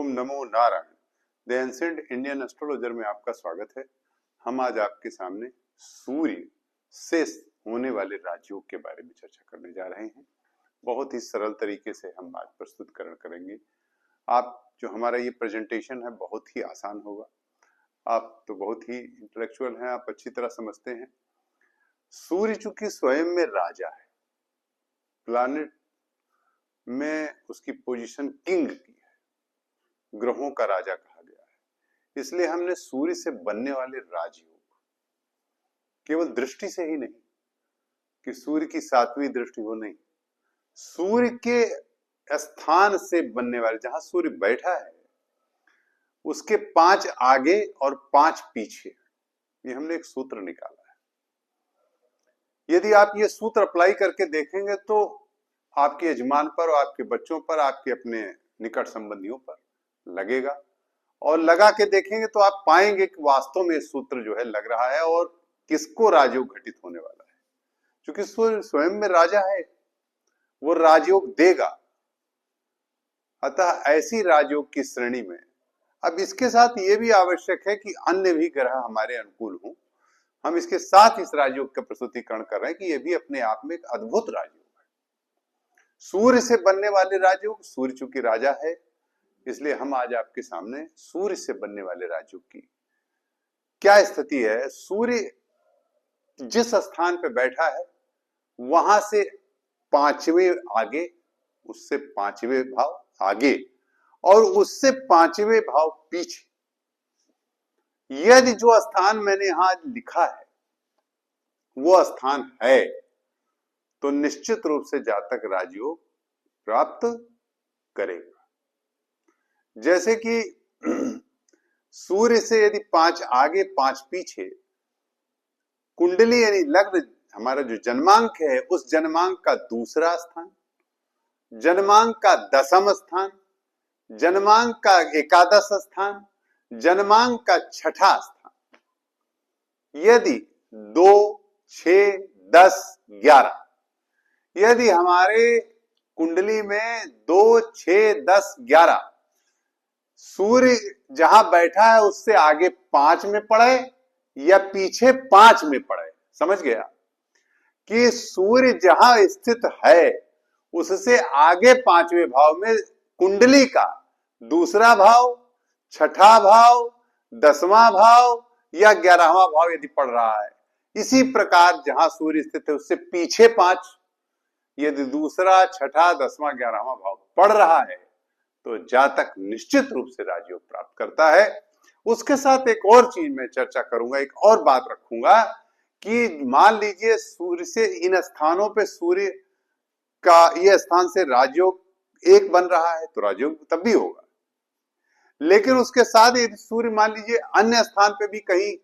Om NaMo Narayan. The ancient Indian astrologer में आपका स्वागत है। हम आज आपके सामने सूर्य से होने वाले राजयोग के बारे में चर्चा करने जा रहे हैं। बहुत ही सरल तरीके से हम आज प्रस्तुतकरण करेंगे। आप जो हमारा ये प्रेजेंटेशन है बहुत ही आसान होगा। आप तो बहुत ही इंटेलेक्चुअल हैं, आप अच्छी तरह समझते हैं। सूर्य चूंकि स्वयं में राजा है, प्लैनेट में उसकी पोजीशन किंग की है, ग्रहों का राजा कहा गया है। इसलिए हमने सूर्य से बनने वाले राजयोग केवल दृष्टि से ही नहीं कि सूर्य की 7वीं दृष्टि हो, नहीं, सूर्य के स्थान से बनने वाले, जहां सूर्य बैठा है उसके 5 आगे और 5 पीछे, ये हमने एक सूत्र निकाला है। यदि आप ये सूत्र अप्लाई करके देखेंगे तो आपके यजमान पर और आपके बच्चों पर, आपके अपने निकट संबंधियों पर लगेगा, और लगा के देखेंगे तो आप पाएंगे कि वास्तव में सूत्र जो है लग रहा है और किसको राजयोग घटित होने वाला है। क्योंकि सूर्य स्वयं में राजा है, वो राजयोग देगा। अतः ऐसी राजयोग की श्रेणी में अब इसके साथ ये भी आवश्यक है कि अन्य भी ग्रह हमारे अनुकूल हों। हम इसके साथ इस राजयोग का प्रस्तुतिकरण कर रहे हैं कि यह भी अपने आप में एक अद्भुत राजयोग है। सूर्य से बनने वाले राजयोग, सूर्य चूंकि राजा है इसलिए हम आज आपके सामने सूर्य से बनने वाले राजयोग की क्या स्थिति है। सूर्य जिस स्थान पे बैठा है वहां से 5वें आगे, उससे 5वें भाव आगे और उससे 5वें भाव पीछे, यदि जो स्थान मैंने यहां लिखा है वो स्थान है तो निश्चित रूप से जातक राजयोग प्राप्त करेगा। जैसे कि सूर्य से यदि 5 आगे 5 पीछे, कुंडली यानी लग्न, हमारा जो जन्मांक है उस जन्मांक का दूसरा स्थान, जन्मांक का 10वां स्थान, जन्मांक का 11वां स्थान, जन्मांक का 6वां स्थान, यदि 2, 6, 10, 11, यदि हमारे कुंडली में 2, 6, 10, 11 सूर्य जहां बैठा है उससे आगे 5 में पड़े या पीछे 5 में पड़े, समझ गया कि सूर्य जहां स्थित है उससे आगे 5वें भाव में कुंडली का दूसरा भाव, 6वां भाव, 10वां भाव या 11वां भाव यदि पड़ रहा है, इसी प्रकार जहां सूर्य स्थित है उससे पीछे 5 यदि दूसरा, 6वां, 10वां, 11वां भाव पड़ रहा है तो जातक निश्चित रूप से राजयोग प्राप्त करता है। उसके साथ एक और चीज मैं चर्चा करूंगा, एक और बात रखूंगा कि मान लीजिए सूर्य से इन स्थानों पे सूर्य का ये स्थान से राजयोग एक बन रहा है तो राजयोग तब भी होगा, लेकिन उसके साथ यदि सूर्य मान लीजिए अन्य स्थान पे भी कहीं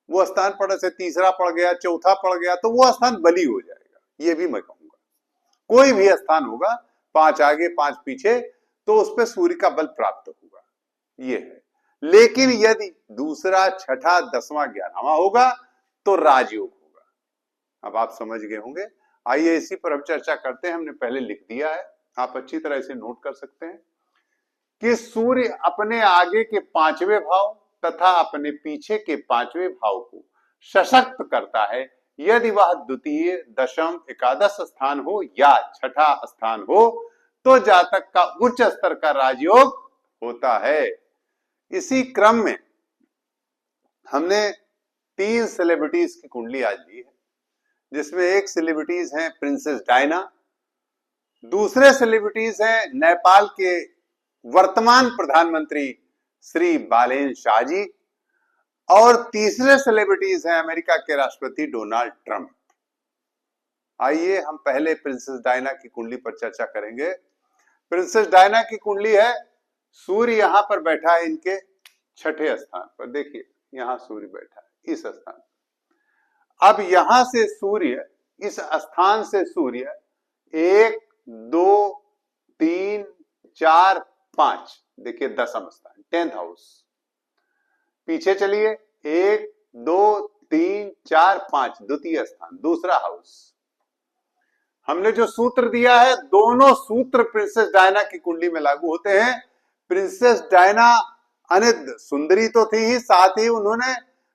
वो स्थान पड़ने से तीसरा पड़ गया, चौथा पड़ गया तो वो स्थान बली हो जाएगा। ये भी मैं कहूंगा, कोई भी स्थान होगा 5 आगे 5 पीछे तो उस पर सूर्य का बल प्राप्त होगा, ये है। लेकिन यदि दूसरा, 6वां, 10वां, 11वां होगा तो राजयोग होगा। अब आप समझ गए होंगे। आइए इसी पर हम चर्चा करते हैं। हमने पहले लिख दिया है, आप अच्छी तरह इसे नोट कर सकते हैं कि सूर्य अपने आगे के 5वें भाव तथा अपने पीछे के 5वें भाव को सशक्त करता है यदि वह द्वितीय, दशम, एकादश स्थान हो या 6वां स्थान हो तो जातक का उच्च स्तर का राजयोग होता है। इसी क्रम में हमने 3 सेलिब्रिटीज की कुंडली आज ली है, जिसमें एक सेलिब्रिटीज हैं प्रिंसेस डायना, दूसरे सेलिब्रिटीज हैं नेपाल के वर्तमान प्रधानमंत्री श्री बालेन शाह जी, और तीसरे सेलिब्रिटीज हैं अमेरिका के राष्ट्रपति डोनाल्ड ट्रंप। आइए हम पहले प्रिंसेस डायना की कुंडली पर चर्चा करेंगे। प्रिंसेस डायना की कुंडली है, सूर्य यहां पर बैठा है इनके 6ठे स्थान पर, देखिए यहां सूर्य बैठा है इस स्थान। अब यहां से सूर्य, इस स्थान से सूर्य 1, 2, 3, 4, 5, देखिए 10वां स्थान, 10th हाउस। पीछे चलिए 1, 2, 3, 4, 5, द्वितीय स्थान, दूसरा हाउस। हमने जो सूत्र दिया है, दोनों सूत्र प्रिंसेस डायना की कुंडली में लागू होते हैं। प्रिंसेस डायना अनिद सुंदरी तो थी ही, साथ ही उन्होंने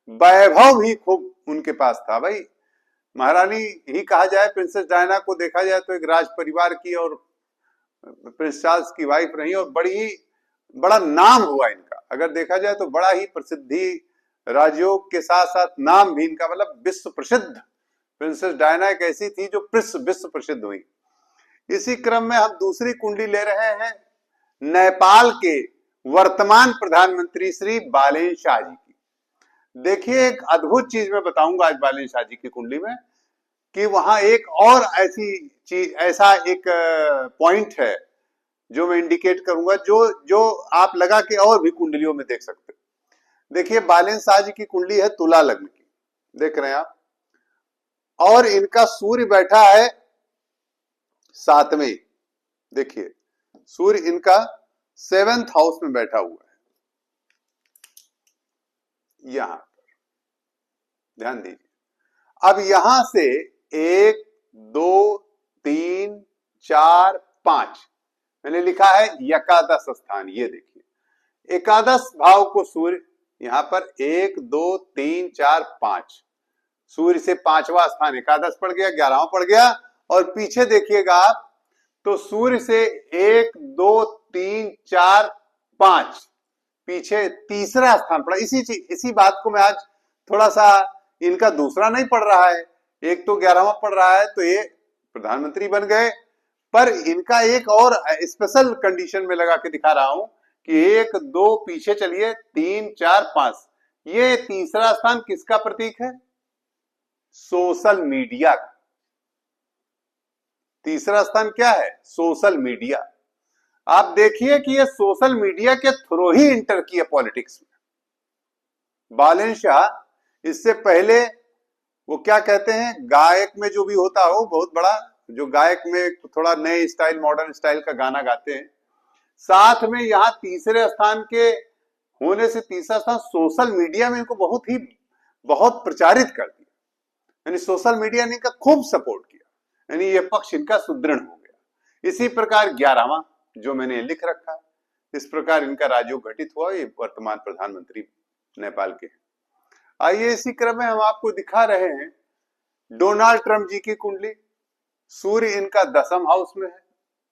वैभव भी खूब उनके पास था। भाई महारानी ही कहा जाए, प्रिंसेस डायना को देखा जाए तो एक राज परिवार की और प्रिंस चार्ल्स की वाइफ रही और बड़ा नाम हुआ इनका। अगर देखा जाए तो बड़ा ही प्रसिद्धि, राजयोग के साथ साथ नाम भी इनका, मतलब विश्व प्रसिद्ध प्रिंसेस डायना एक ऐसी थी जो विश्व प्रसिद्ध हुई। इसी क्रम में हम दूसरी कुंडली ले रहे हैं नेपाल के वर्तमान प्रधानमंत्री श्री बालेन शाह जी की। देखिए एक अद्भुत चीज मैं बताऊंगा आज बालेन शाह जी की कुंडली में, कि वहां एक और ऐसी चीज, ऐसा एक पॉइंट है जो मैं इंडिकेट करूंगा, जो आप लगा के और भी कुंडलियों में देख सकते हो। देखिए बालेन शाह जी की कुंडली है तुला लग्न की, देख रहे हैं आप, और इनका सूर्य बैठा है 7वें। देखिए सूर्य इनका 7th हाउस में बैठा हुआ है, यहां पर ध्यान दीजिए। अब यहां से 1 2 3 4 5 मैंने लिखा है एकादश स्थान। ये देखिए एकादश भाव को सूर्य यहां पर 1 2 3 4 5, सूर्य से 5वां स्थान एकादश पड़ गया, 11वां पड़ गया। और पीछे देखिएगा आप तो सूर्य से 1 2 3 4 5 पीछे तीसरा स्थान पड़ा। इसी बात को मैं आज थोड़ा सा, इनका दूसरा नहीं पड़ रहा है, एक तो 11वां पड़ रहा है, तो ये प्रधानमंत्री बन गए। पर इनका एक और स्पेशल कंडीशन में लगा के दिखा रहा हूं कि 1 2 पीछे चलिए 3 4 5, ये तीसरा स्थान किसका प्रतीक है? सोशल मीडिया का। तीसरा स्थान क्या है? Social media. आप देखिए कि ये सोशल मीडिया के थ्रू ही इंटर किया पॉलिटिक्स में। बालेन शाह इससे पहले वो क्या कहते हैं, गायक में जो भी होता हो, बहुत बड़ा जो गायक में थोड़ा नए स्टाइल, मॉडर्न स्टाइल का गाना गाते हैं, साथ में यहाँ तीसरे स्थान के होने से तीसरा स्थान सोशल मीडिया में इनको बहुत प्रचारित कर दिया, यानी सोशल मीडिया ने इनका खूब सपोर्ट किया, यानी ये पक्ष इनका सुदृढ़ हो गया। इसी प्रकार 11वां जो मैंने लिख रखा है, इस प्रकार इनका राजयोग घटित हुआ। ये वर्तमान प्रधानमंत्री नेपाल के हैं। आइए इसी क्रम में हम आपको दिखा रहे हैं डोनाल्ड ट्रंप जी की कुंडली। सूर्य इनका 10th हाउस में है,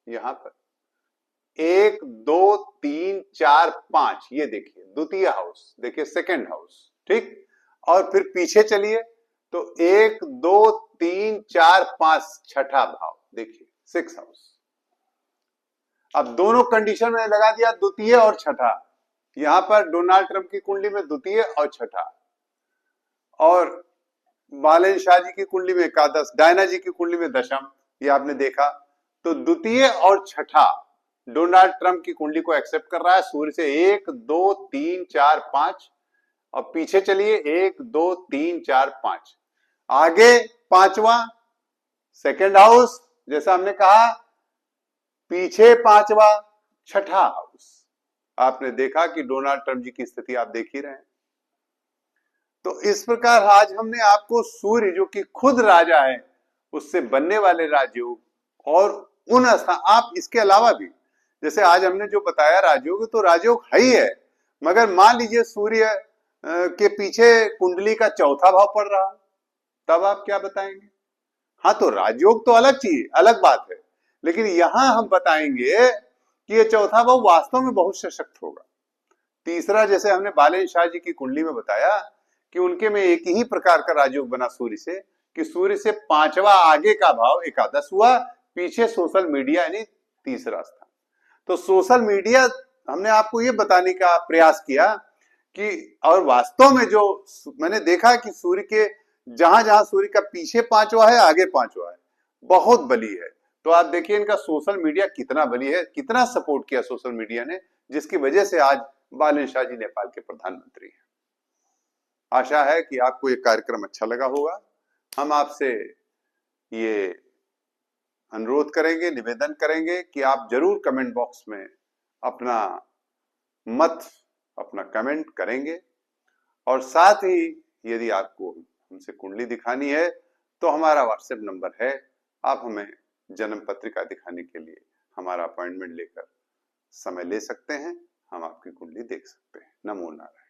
यहां पर 1 2 3 4 5, ये देखिए द्वितीय हाउस, देखिए 2nd हाउस, ठीक। और फिर पीछे चलिए तो 1 2 3 4 5 छठा भाव, देखिए 6th हाउस। अब दोनों कंडीशन में लगा दिया, द्वितीय और छठा। यहां पर डोनाल्ड ट्रंप की कुंडली में द्वितीय और छठा, और बालेन शाह जी की कुंडली में एकादश, डायना जी की कुंडली में 10th, ये आपने देखा। तो द्वितीय और छठा डोनाल्ड ट्रंप की कुंडली को एक्सेप्ट कर रहा है। सूर्य से 1 2 3 4 5, और पीछे चलिए 1 2 3 4 5, आगे 5वां 2nd हाउस, जैसा हमने कहा, पीछे 5वां छठा हाउस। आपने देखा कि डोनाल्ड ट्रंप जी की स्थिति आप देख ही रहे हैं। तो इस प्रकार आज हमने आपको सूर्य जो कि खुद राजा है, उससे बनने वाले राजयोग, और उन आप इसके अलावा भी, जैसे आज हमने जो बताया राजयोग, तो राजयोग है ही है, मगर मान लीजिए सूर्य के पीछे कुंडली का 4था भाव पड़ रहा, तब आप क्या बताएंगे? हाँ, तो राजयोग तो अलग चीज, अलग बात है, लेकिन यहां हम बताएंगे कि ये 4था भाव वास्तव में बहुत सशक्त होगा। तीसरा, जैसे हमने बालेन शाह जी की कुंडली में बताया कि उनके में एक ही प्रकार का राजयोग बना सूर्य से, कि सूर्य से 5वां आगे का भाव एकादश हुआ, पीछे सोशल मीडिया यानी तीसरा स्थान। तो सोशल मीडिया हमने आपको ये बताने का प्रयास किया कि, और वास्तव में जो मैंने देखा कि सूर्य के जहां जहां सूर्य का पीछे 5वां है, आगे 5वां है, बहुत बली है। तो आप देखिए इनका सोशल मीडिया कितना बली है, कितना सपोर्ट किया सोशल मीडिया ने, जिसकी वजह से आज बालेन शाह जी नेपाल के प्रधानमंत्री हैं। आशा है कि आपको ये कार्यक्रम अच्छा लगा होगा। हम आपसे ये अनुरोध करेंगे, निवेदन करेंगे कि आप जरूर कमेंट बॉक्स में अपना मत, अपना कमेंट करेंगे, और साथ ही यदि आपको हमसे कुंडली दिखानी है तो हमारा व्हाट्सएप नंबर है, आप हमें जन्म पत्रिका दिखाने के लिए हमारा अपॉइंटमेंट लेकर समय ले सकते हैं। हम आपकी कुंडली देख सकते हैं। नमो नारायण।